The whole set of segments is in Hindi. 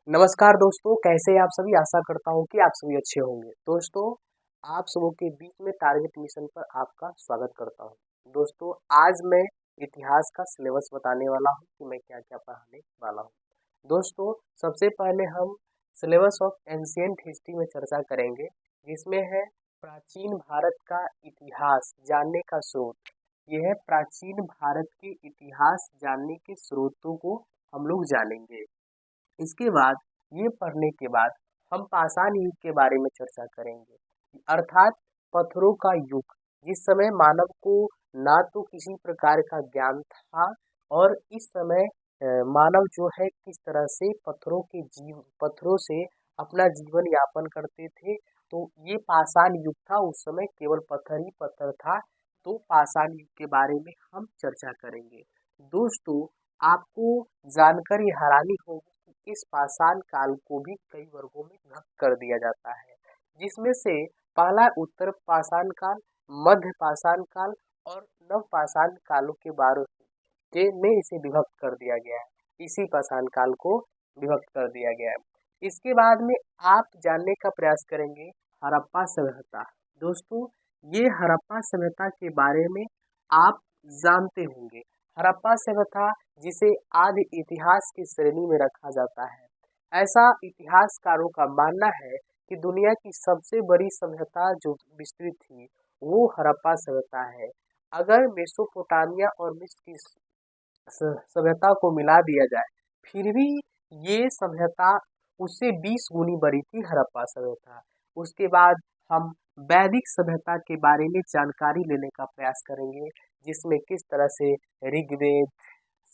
नमस्कार दोस्तों, कैसे हैं आप सभी। आशा करता हूँ कि आप सभी अच्छे होंगे। दोस्तों, आप सबों के बीच में टारगेट मिशन पर आपका स्वागत करता हूँ। दोस्तों, आज मैं इतिहास का सिलेबस बताने वाला हूँ कि मैं क्या क्या पढ़ाने वाला हूँ। दोस्तों, सबसे पहले हम सिलेबस ऑफ एंशिएंट हिस्ट्री में चर्चा करेंगे, जिसमें है प्राचीन भारत का इतिहास जानने का स्रोत। यह है प्राचीन भारत के इतिहास जानने के स्रोतों को हम लोग जानेंगे। इसके बाद ये पढ़ने के बाद हम पाषाण युग के बारे में चर्चा करेंगे, अर्थात पत्थरों का युग। जिस समय मानव को ना तो किसी प्रकार का ज्ञान था, और इस समय मानव जो है किस तरह से पत्थरों से अपना जीवन यापन करते थे। तो ये पाषाण युग था, उस समय केवल पत्थर ही पत्थर था। तो पाषाण युग के बारे में हम चर्चा करेंगे। दोस्तों, आपको जानकर ये हैरानी होगी कि इस पाषाण काल को भी कई वर्गों में विभक्त कर दिया जाता है, जिसमें से पहला उत्तर पाषाण काल, मध्य पाषाण काल और नव पाषाण कालों के बारे के में इसे विभक्त कर दिया गया है। इसी पाषाण काल को विभक्त कर दिया गया है। इसके बाद में आप जानने का प्रयास करेंगे हड़प्पा सभ्यता। दोस्तों, ये हड़प्पा सभ्यता के बारे में आप जानते होंगे। हड़प्पा सभ्यता जिसे आदि इतिहास की श्रेणी में रखा जाता है। ऐसा इतिहासकारों का मानना है कि दुनिया की सबसे बड़ी सभ्यता जो विस्तृत थी वो हड़प्पा सभ्यता है। अगर मेसोपोटामिया और मिस्र की सभ्यता को मिला दिया जाए, फिर भी ये सभ्यता उससे 20 गुनी बड़ी थी, हड़प्पा सभ्यता। उसके बाद हम वैदिक सभ्यता के बारे में जानकारी लेने का प्रयास करेंगे, जिसमें किस तरह से ऋग्वेद,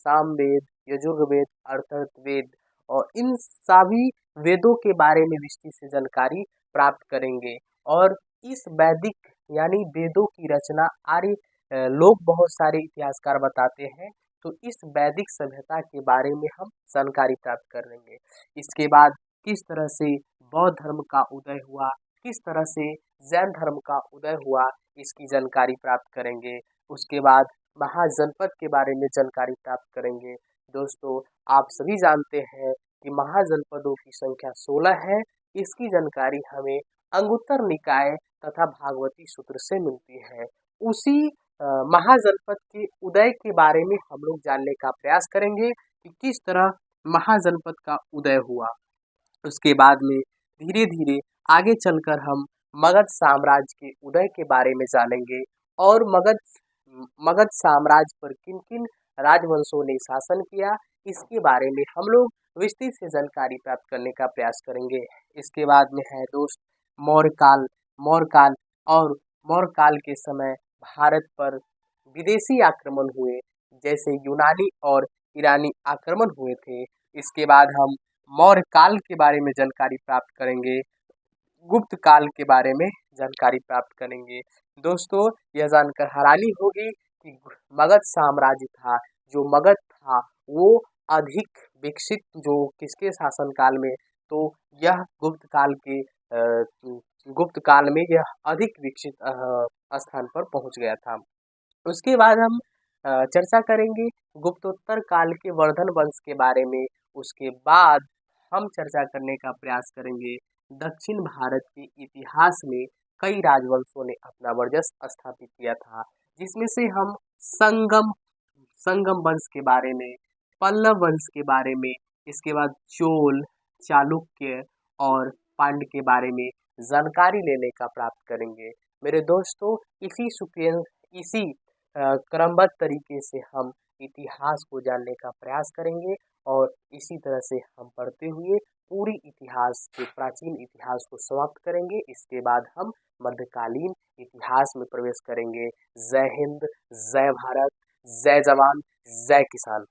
सामवेद, यजुर्वेद, अथर्ववेद और इन सभी वेदों के बारे में विस्तृत से जानकारी प्राप्त करेंगे। और इस वैदिक यानी वेदों की रचना आर्य लोग बहुत सारे इतिहासकार बताते हैं। तो इस वैदिक सभ्यता के बारे में हम जानकारी प्राप्त करेंगे। इसके बाद किस तरह से बौद्ध धर्म का उदय हुआ, किस तरह से जैन धर्म का उदय हुआ, इसकी जानकारी प्राप्त करेंगे। उसके बाद महाजनपद के बारे में जानकारी प्राप्त करेंगे। दोस्तों, आप सभी जानते हैं कि महाजनपदों की संख्या 16 है। इसकी जानकारी हमें अंगुत्तर निकाय तथा भागवती सूत्र से मिलती है। उसी महाजनपद के उदय के बारे में हम लोग जानने का प्रयास करेंगे कि किस तरह महाजनपद का उदय हुआ। उसके बाद में धीरे धीरे आगे चलकर हम मगध साम्राज्य के उदय के बारे में जानेंगे, और मगध साम्राज्य पर किन किन राजवंशों ने शासन किया, इसके बारे में हम लोग विस्तृत से जानकारी प्राप्त करने का प्रयास करेंगे। इसके बाद में है दोस्त मौर्य काल और मौर्य काल के समय भारत पर विदेशी आक्रमण हुए, जैसे यूनानी और ईरानी आक्रमण हुए थे। इसके बाद हम मौर्य काल के बारे में जानकारी प्राप्त करेंगे, गुप्त काल के बारे में जानकारी प्राप्त करेंगे। दोस्तों, यह जानकर हैरानी होगी कि मगध साम्राज्य था, जो मगध था वो अधिक विकसित जो किसके शासन काल में, तो यह गुप्त काल में यह अधिक विकसित स्थान पर पहुंच गया था। उसके बाद हम चर्चा करेंगे गुप्तोत्तर काल के वर्धन वंश के बारे में। उसके बाद हम चर्चा करने का प्रयास करेंगे दक्षिण भारत के इतिहास में कई राजवंशों ने अपना वर्चस्व स्थापित किया था, जिसमें से हम संगम वंश के बारे में, पल्लव वंश के बारे में, इसके बाद चोल, चालुक्य और पांड्य के बारे में जानकारी लेने का प्राप्त करेंगे। मेरे दोस्तों, इसी क्रमबद्ध तरीके से हम इतिहास को जानने का प्रयास करेंगे, और इसी तरह से हम पढ़ते हुए पूरी प्राचीन इतिहास को समाप्त करेंगे। इसके बाद हम मध्यकालीन इतिहास में प्रवेश करेंगे। जय हिंद, जय भारत, जय जवान, जय किसान।